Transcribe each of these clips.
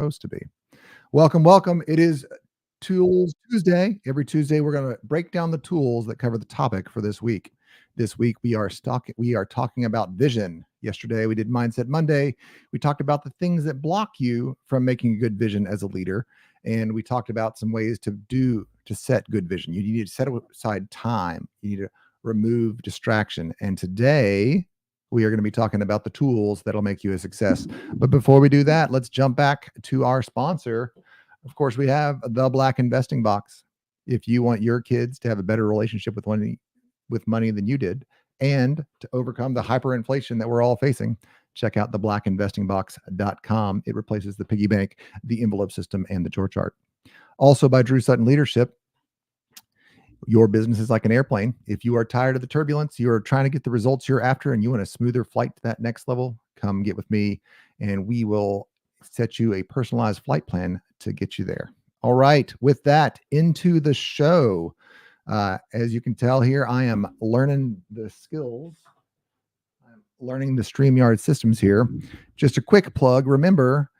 supposed to be. Welcome, welcome. It is Tools Tuesday. Every Tuesday, we're going to break down the tools that cover the topic for this week. This week, we are talking about vision. Yesterday, we did Mindset Monday. We talked about the things that block you from making a good vision as a leader, and we talked about some ways to set good vision. You need to set aside time. You need to remove distraction. And today, we are going to be talking about the tools that'll make you a success. But before we do that, let's jump back to our sponsor. Of course, we have the Black Investing Box. If you want your kids to have a better relationship with money than you did, and to overcome the hyperinflation that we're all facing, check out the blackinvestingbox.com. It replaces the piggy bank, the envelope system, and the chore chart. Also by Drew Sutton Leadership. Your business is like an airplane. If you are tired of the turbulence, you're trying to get the results you're after, and you want a smoother flight to that next level, come get with me, and we will set you a personalized flight plan to get you there. All right. With that, into the show. As you can tell here, I am learning the skills. I'm learning the StreamYard systems here. Just a quick plug. Remember,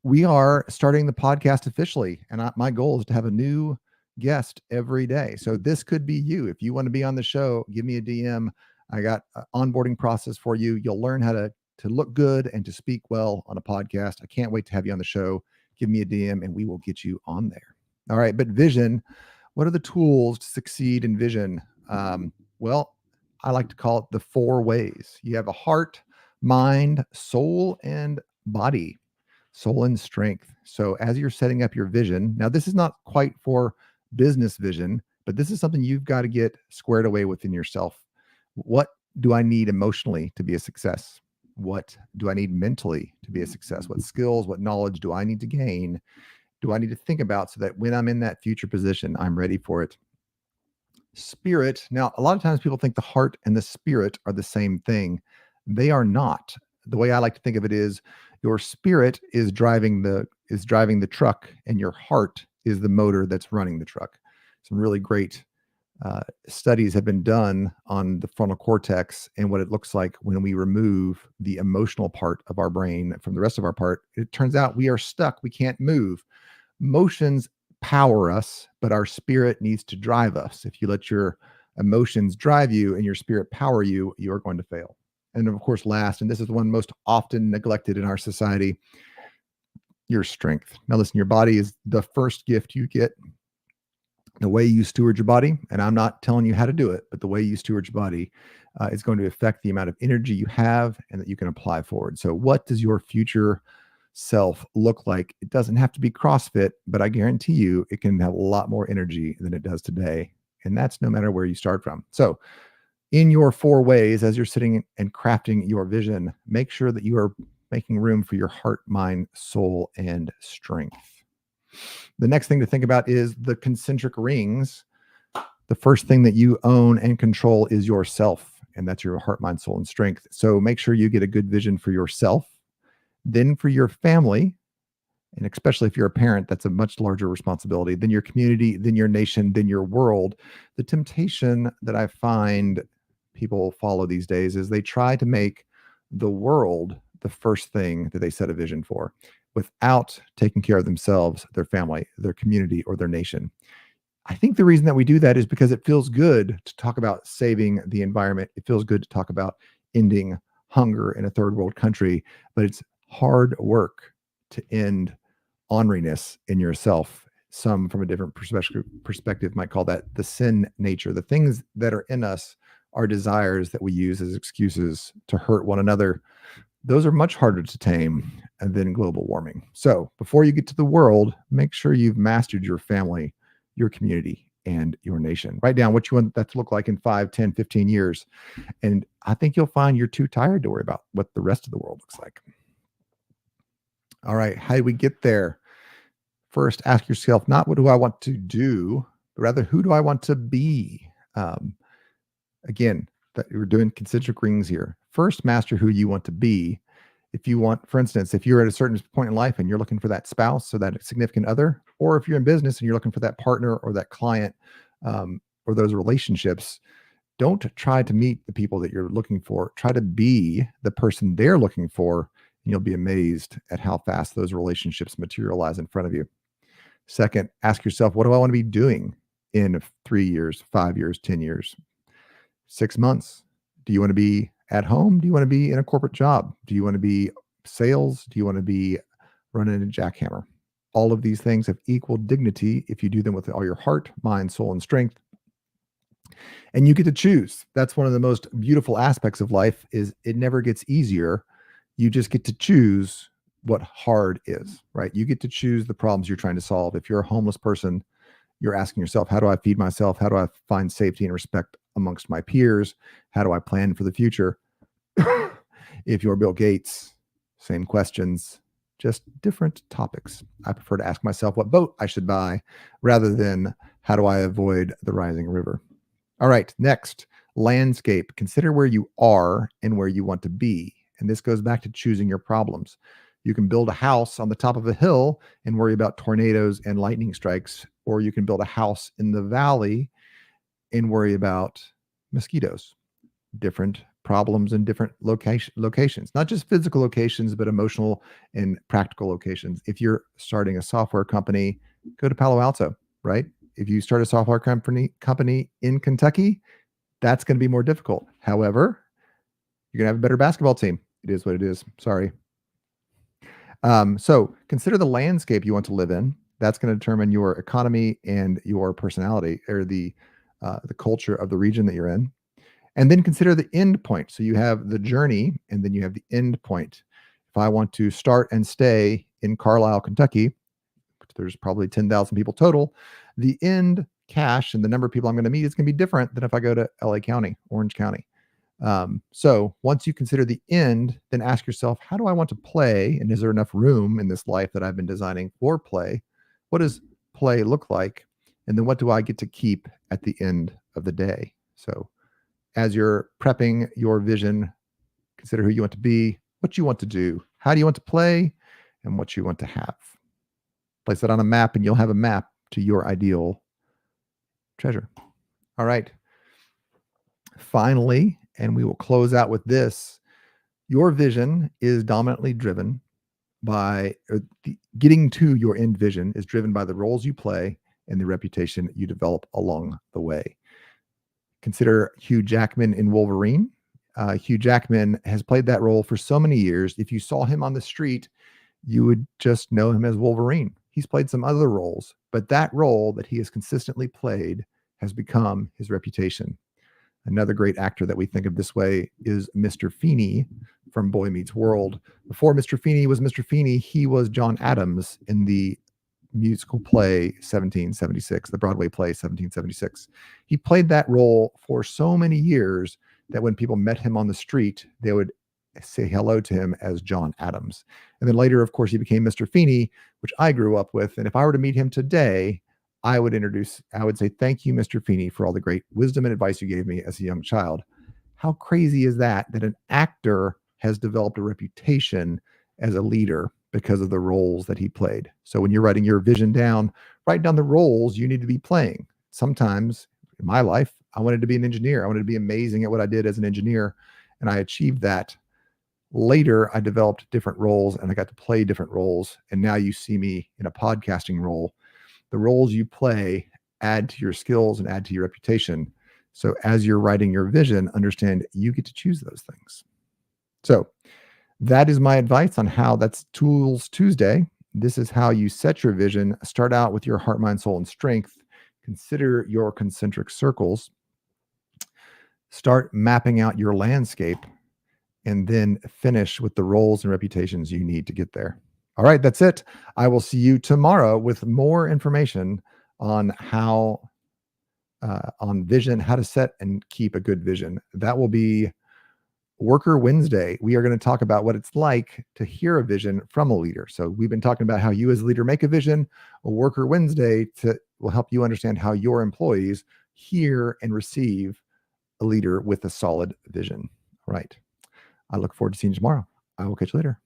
we are starting the podcast officially, and my goal is to have a new guest every day. So this could be you. If you want to be on the show, give me a DM. I got an onboarding process for you. You'll learn how to look good and to speak well on a podcast. I can't wait to have you on the show. Give me a DM and we will get you on there. All right. But vision, what are the tools to succeed in vision? Well, I like to call it the 4 ways. You have a heart, mind, soul, and body. Soul and strength. So as you're setting up your vision, now this is not quite for business vision, but this is something you've got to get squared away within yourself. What do I need emotionally to be a success? What do I need mentally to be a success? What skills, what knowledge do I need to gain? Do I need to think about so that when I'm in that future position, I'm ready for it? Spirit. Now, a lot of times people think the heart and the spirit are the same thing. They are not. The way I like to think of it is your spirit is driving the truck, and your heart is the motor that's running the truck. Some really great studies have been done on the frontal cortex and what it looks like when we remove the emotional part of our brain from the rest of our part. It turns out we are stuck. We can't move. Emotions power us, but our spirit needs to drive us. If you let your emotions drive you and your spirit power you, you are going to fail. And of course, last, and this is the one most often neglected in our society, your strength. Now listen, your body is the first gift you get. The way you steward your body, and I'm not telling you how to do it, but the way you steward your body is going to affect the amount of energy you have and that you can apply forward. So what does your future self look like? It doesn't have to be CrossFit, but I guarantee you it can have a lot more energy than it does today. And that's no matter where you start from. So in your 4 ways, as you're sitting and crafting your vision, make sure that you are making room for your heart, mind, soul, and strength. The next thing to think about is the concentric rings. The first thing that you own and control is yourself, and that's your heart, mind, soul, and strength. So make sure you get a good vision for yourself, then for your family, and especially if you're a parent, that's a much larger responsibility, then your community, then your nation, then your world. The temptation that I find people follow these days is they try to make the world the first thing that they set a vision for, without taking care of themselves, their family, their community, or their nation. I think the reason that we do that is because it feels good to talk about saving the environment. It feels good to talk about ending hunger in a third world country, but it's hard work to end orneriness in yourself. Some from a different perspective might call that the sin nature. The things that are in us are desires that we use as excuses to hurt one another. Those are much harder to tame than global warming. So before you get to the world, make sure you've mastered your family, your community, and your nation. Write down what you want that to look like in 5, 10, 15 years. And I think you'll find you're too tired to worry about what the rest of the world looks like. All right, how do we get there? First, ask yourself, not what do I want to do, but rather who do I want to be? Again, that we're doing concentric rings here. First, master who you want to be. If you want, for instance, if you're at a certain point in life and you're looking for that spouse or that significant other, or if you're in business and you're looking for that partner or that client, or those relationships, don't try to meet the people that you're looking for. Try to be the person they're looking for And you'll be amazed at how fast those relationships materialize in front of you. Second, ask yourself, what do I want to be doing in 3 years, 5 years, 10 years, 6 months? Do you want to be at home? Do you want to be in a corporate job? Do you want to be sales? Do you want to be running a jackhammer? All of these things have equal dignity if you do them with all your heart, mind, soul, and strength. And you get to choose. That's one of the most beautiful aspects of life is it never gets easier. You just get to choose what hard is, right? You get to choose the problems you're trying to solve. If you're a homeless person, you're asking yourself, how do I feed myself? How do I find safety and respect amongst my peers? How do I plan for the future? If you're Bill Gates, same questions, just different topics. I prefer to ask myself what boat I should buy rather than how do I avoid the rising river? All right, next, landscape. Consider where you are and where you want to be. And this goes back to choosing your problems. You can build a house on the top of a hill and worry about tornadoes and lightning strikes, or you can build a house in the valley and worry about mosquitoes. Different problems in different locations, not just physical locations, but emotional and practical locations. If you're starting a software company, go to Palo Alto, right? If you start a software company in Kentucky, that's going to be more difficult. However, you're going to have a better basketball team. It is what it is. Sorry. So consider the landscape you want to live in. That's going to determine your economy and your personality, or the culture of the region that you're in. And then consider the end point. So you have the journey and then you have the end point. If I want to start and stay in Carlisle, Kentucky, there's probably 10,000 people total. The end cash and the number of people I'm going to meet is going to be different than if I go to LA County, Orange County. So once you consider the end, then ask yourself, how do I want to play? And is there enough room in this life that I've been designing for play? What does play look like? And then what do I get to keep at the end of the day? So as you're prepping your vision, consider who you want to be, what you want to do, how do you want to play, and what you want to have. Place that on a map and you'll have a map to your ideal treasure. All right. Finally, and we will close out with this, your vision is dominantly driven by, getting to your end vision is driven by the roles you play and the reputation you develop along the way. Consider Hugh Jackman in Wolverine. Hugh Jackman has played that role for so many years. If you saw him on the street, you would just know him as Wolverine. He's played some other roles, but that role that he has consistently played has become his reputation. Another great actor that we think of this way is Mr. Feeney from Boy Meets World. Before Mr. Feeney was Mr. Feeney, he was John Adams in the musical play 1776, the Broadway play 1776. He played that role for so many years that when people met him on the street, they would say hello to him as John Adams. And then later, of course, he became Mr. Feeney, which I grew up with. And if I were to meet him today, I would say, thank you, Mr. Feeney, for all the great wisdom and advice you gave me as a young child. How crazy is that an actor has developed a reputation as a leader because of the roles that he played? So when you're writing your vision down, write down the roles you need to be playing. Sometimes in my life, I wanted to be an engineer. I wanted to be amazing at what I did as an engineer, and I achieved that. Later, I developed different roles and I got to play different roles. And now you see me in a podcasting role. The roles you play add to your skills and add to your reputation. So as you're writing your vision, understand you get to choose those things. So that is my advice on how that's Tools Tuesday. This is how you set your vision. Start out with your heart, mind, soul, and strength. Consider your concentric circles. Start mapping out your landscape, and then finish with the roles and reputations you need to get there. All right, that's it. I will see you tomorrow with more information on on vision, how to set and keep a good vision. That will be Worker Wednesday. We are going to talk about what it's like to hear a vision from a leader. So we've been talking about how you as a leader make a vision. A Worker Wednesday will help you understand how your employees hear and receive a leader with a solid vision. All right. I look forward to seeing you tomorrow. I will catch you later.